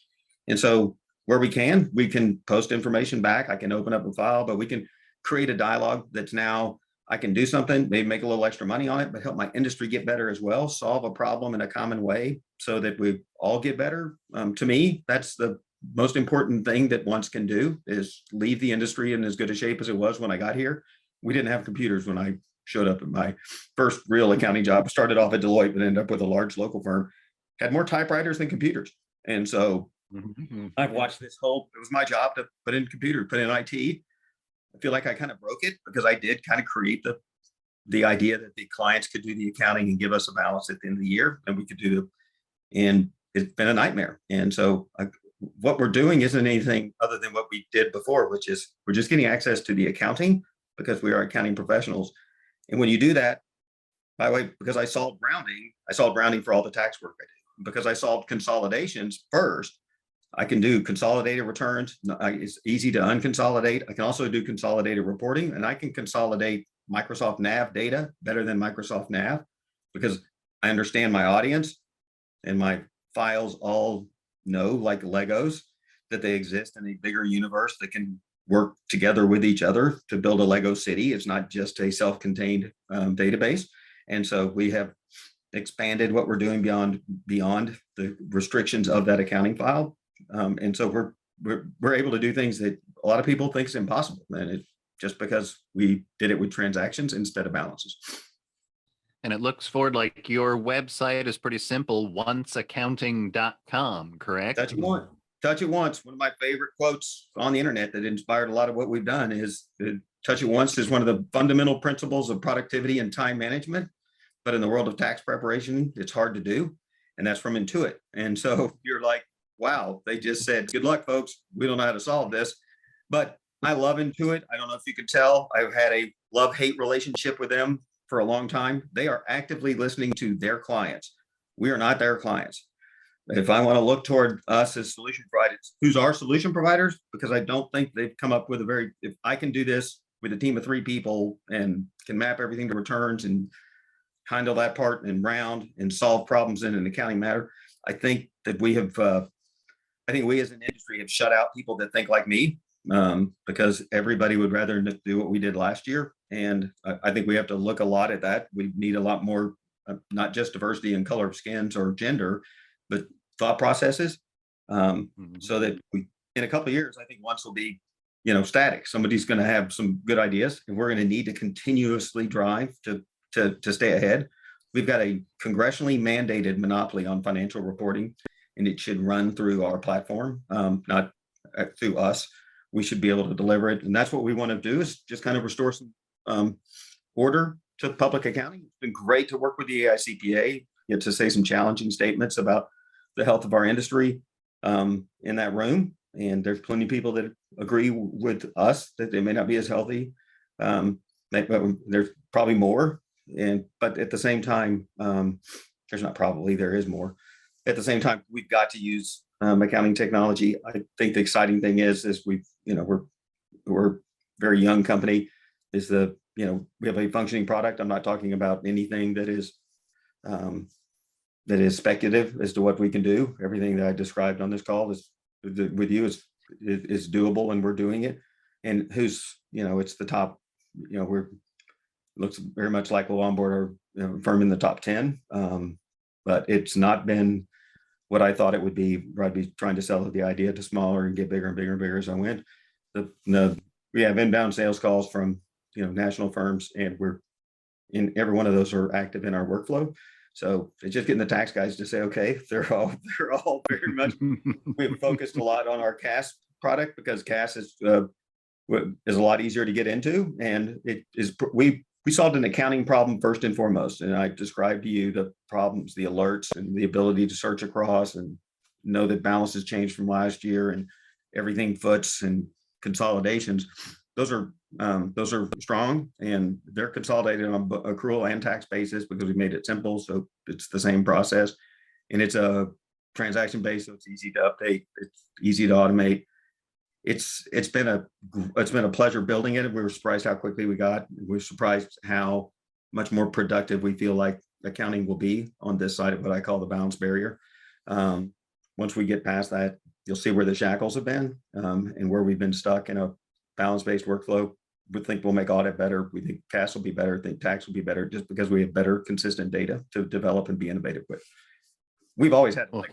And so where we can post information back. I can open up a file, but we can create a dialogue that's now I can do something, maybe make a little extra money on it, but help my industry get better as well, solve a problem in a common way so that we all get better. To me, that's the most important thing that one can do is leave the industry in as good a shape as it was when I got here. We didn't have computers when I showed up at my first real accounting job. Started off at Deloitte, but ended up with a large local firm. Had more typewriters than computers. And so I've watched this whole, it was my job to put in computer, put in IT. I feel like I kind of broke it because I did kind of create the idea that the clients could do the accounting and give us a balance at the end of the year, and we could do it. And it's been a nightmare. And so what we're doing isn't anything other than what we did before, which is we're just getting access to the accounting because we are accounting professionals. And when you do that, by the way, because I solved rounding for all the tax work I do. Because I solved consolidations first, I can do consolidated returns. It's easy to unconsolidate. I can also do consolidated reporting, and I can consolidate Microsoft Nav data better than Microsoft Nav because I understand my audience and my files all know, like Legos, that they exist in a bigger universe that can work together with each other to build a Lego city. It's not just a self-contained database. And so we have expanded what we're doing beyond the restrictions of that accounting file. And so we're able to do things that a lot of people think is impossible, and it's just because we did it with transactions instead of balances. And it looks forward like your website is pretty simple, onceaccounting.com, correct? Touch it once. One of my favorite quotes on the internet that inspired a lot of what we've done is touch it once is one of the fundamental principles of productivity and time management. But in the world of tax preparation, it's hard to do. And that's from Intuit. And so you're like, wow, they just said, good luck, folks. We don't know how to solve this. But I love Intuit. I don't know if you could tell, I've had a love-hate relationship with them for a long time. They are actively listening to their clients. We are not their clients. If I want to look toward us as solution providers, who's our solution providers? Because I don't think they've come up with if I can do this with a team of 3 people and can map everything to returns and handle that part and round and solve problems in an accounting matter, I think that we have, I think we as an industry have shut out people that think like me because everybody would rather do what we did last year. And I think we have to look a lot at that. We need a lot more, not just diversity in color of skins or gender, but thought processes so that we, in a couple of years, I think once will be, static. Somebody's going to have some good ideas and we're going to need to continuously drive to stay ahead. We've got a congressionally mandated monopoly on financial reporting, and it should run through our platform, not through us. We should be able to deliver it. And that's what we want to do is just kind of restore some order to public accounting. It's been great to work with the AICPA, get to say some challenging statements about the health of our industry in that room. And there's plenty of people that agree with us that they may not be as healthy. There's probably more. But at the same time, there is more. At the same time, we've got to use accounting technology. I think the exciting thing is we're a very young company. We have a functioning product. I'm not talking about anything that is speculative as to what we can do. Everything that I described on this call is doable, and we're doing it. And it's the top. Looks very much like we'll onboard our firm in the top 10, but it's not been what I thought it would be. I'd be trying to sell the idea to smaller and get bigger and bigger and bigger as I went. We have inbound sales calls from national firms, and we're in every one of those are active in our workflow. So it's just getting the tax guys to say, okay, they're all very much. We've focused a lot on our CAS product because CAS is a lot easier to get into, and it is we solved an accounting problem first and foremost. And I described to you the problems, the alerts, and the ability to search across and know that balances changed from last year and everything foots and consolidations. Those are strong, and they're consolidated on accrual and tax basis because we made it simple. So it's the same process, and it's a transaction based, so it's easy to update. It's easy to automate. It's been a pleasure building it. We were surprised how quickly we got. We were surprised how much more productive we feel like accounting will be on this side of what I call the balance barrier. Once we get past that, you'll see where the shackles have been and where we've been stuck in a balance-based workflow. we think we'll make audit better. We think cash will be better. Think tax will be better, just because we have better, consistent data to develop and be innovative with. We've always had. Well,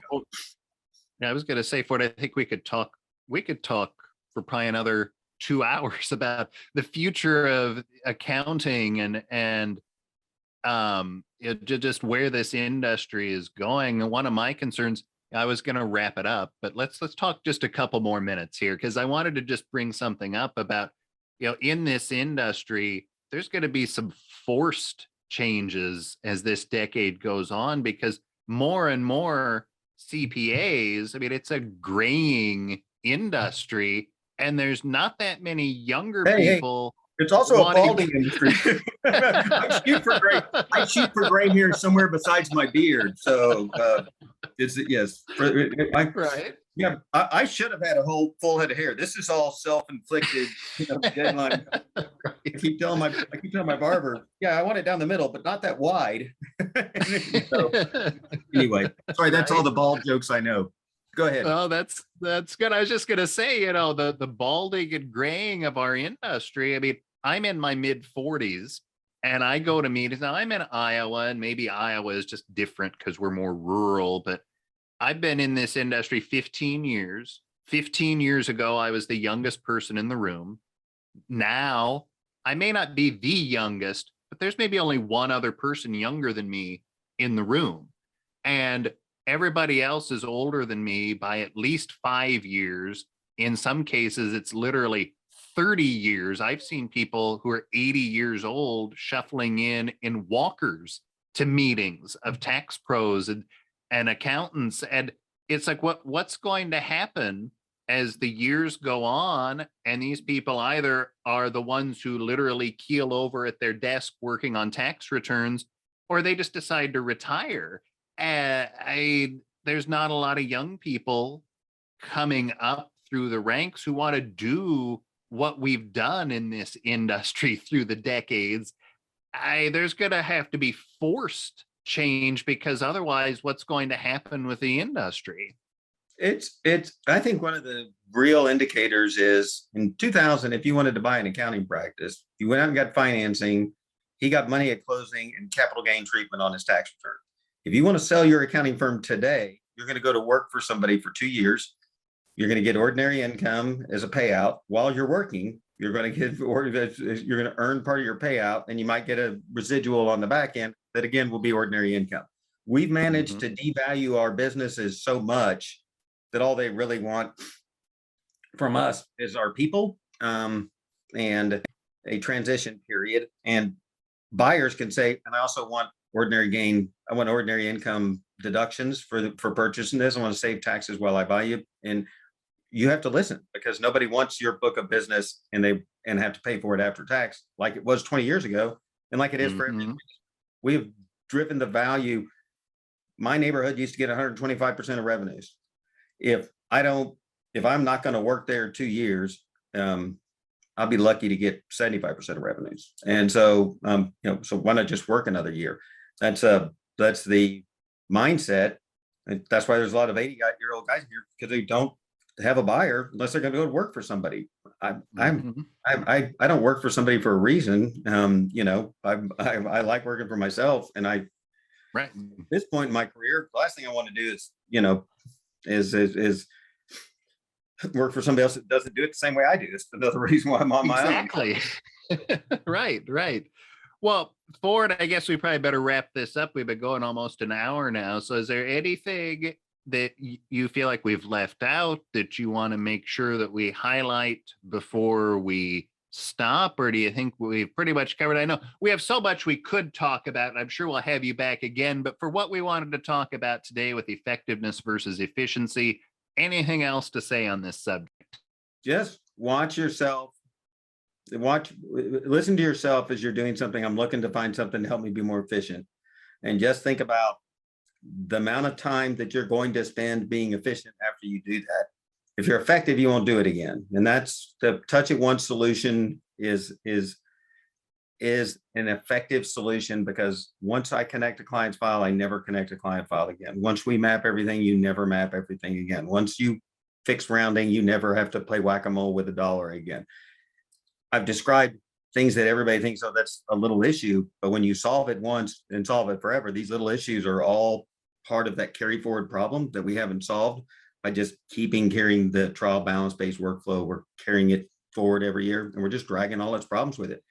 I was going to say, Ford, I think we could talk for probably another 2 hours about the future of accounting and just where this industry is going. And one of my concerns, I was going to wrap it up, but let's talk just a couple more minutes here, because I wanted to just bring something up about, in this industry, there's going to be some forced changes as this decade goes on, because more and more CPAs, I mean, it's a graying industry, and there's not that many younger people. It's also a balding industry. I shoot for gray hair somewhere besides my beard. So yes. Right. Yeah, I should have had a whole full head of hair. This is all self-inflicted deadline. I keep telling my barber, yeah, I want it down the middle, but not that wide. So, anyway, sorry, that's all the bald jokes I know. Go ahead. Oh, that's good. I was just gonna say, the balding and graying of our industry. I mean, I'm in my mid 40s and I go to meetings. Now I'm in Iowa, and maybe Iowa is just different because we're more rural, but I've been in this industry 15 years. 15 years ago, I was the youngest person in the room. Now, I may not be the youngest, but there's maybe only one other person younger than me in the room. And everybody else is older than me by at least 5 years. In some cases, it's literally 30 years. I've seen people who are 80 years old shuffling in walkers to meetings of tax pros and accountants. And it's like, what's going to happen as the years go on, and these people either are the ones who literally keel over at their desk working on tax returns, or they just decide to retire. There's not a lot of young people coming up through the ranks who want to do what we've done in this industry through the decades. There's going to have to be forced change, because otherwise what's going to happen with the industry? I think one of the real indicators is in 2000, if you wanted to buy an accounting practice, you went out and got financing, he got money at closing and capital gain treatment on his tax return. If you want to sell your accounting firm today, you're going to go to work for somebody for 2 years. You're going to get ordinary income as a payout while you're working. You're going to earn part of your payout, and you might get a residual on the back end that again will be ordinary income. We've managed to devalue our businesses so much that all they really want from us is our people and a transition period. And buyers can say, and I also want ordinary gain. I want ordinary income deductions for purchasing this. I want to save taxes while I buy you. And you have to listen, because nobody wants your book of business and have to pay for it after tax, like it was 20 years ago, and like it is for everything. We have driven the value. My neighborhood used to get 125% of revenues. If I'm not going to work there 2 years, I'll be lucky to get 75% of revenues. And so, so why not just work another year? That's the mindset. And that's why there's a lot of 80-year-old guys here, because they don't have a buyer unless they're going to go to work for somebody. I don't work for somebody for a reason. I like working for myself, and at this point in my career, the last thing I want to do is work for somebody else that doesn't do it the same way I do. It's another reason why I'm on my own. Exactly. Right. Well, Ford, I guess we probably better wrap this up. We've been going almost an hour now. So is there anything that you feel like we've left out that you want to make sure that we highlight before we stop, or do you think we've pretty much covered? I know we have so much we could talk about, and I'm sure we'll have you back again, but for what we wanted to talk about today with effectiveness versus efficiency, anything else to say on this subject? Just watch yourself. Listen to yourself as you're doing something. I'm looking to find something to help me be more efficient. And just think about the amount of time that you're going to spend being efficient after you do that. If you're effective, you won't do it again. And that's the touch it once solution is an effective solution, because once I connect a client's file, I never connect a client file again. Once we map everything, you never map everything again. Once you fix rounding, you never have to play whack-a-mole with a dollar again. I've described things that everybody thinks, oh, that's a little issue. But when you solve it once and solve it forever, these little issues are all part of that carry forward problem that we haven't solved by just carrying the trial balance based workflow. We're carrying it forward every year and we're just dragging all its problems with it.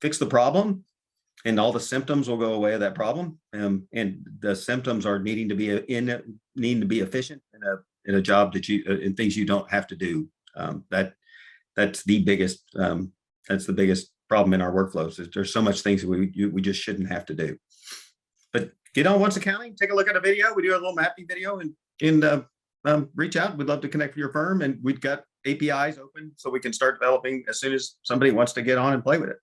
Fix the problem and all the symptoms will go away of that problem. And the symptoms are needing to be efficient in a job that in things you don't have to do. That's the biggest problem in our workflows. Is there's so much things that we just shouldn't have to do. But get on What's Accounting, take a look at a video. We do a little mapping video and reach out. We'd love to connect with your firm, and we've got APIs open so we can start developing as soon as somebody wants to get on and play with it.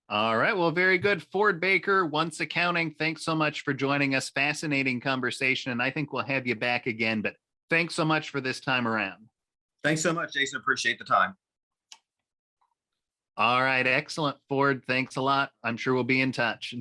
All right. Well, very good. Ford Baker, Once Accounting, thanks so much for joining us. Fascinating conversation. And I think we'll have you back again, but thanks so much for this time around. Thanks so much, Jason. Appreciate the time. All right. Excellent, Ford. Thanks a lot. I'm sure we'll be in touch.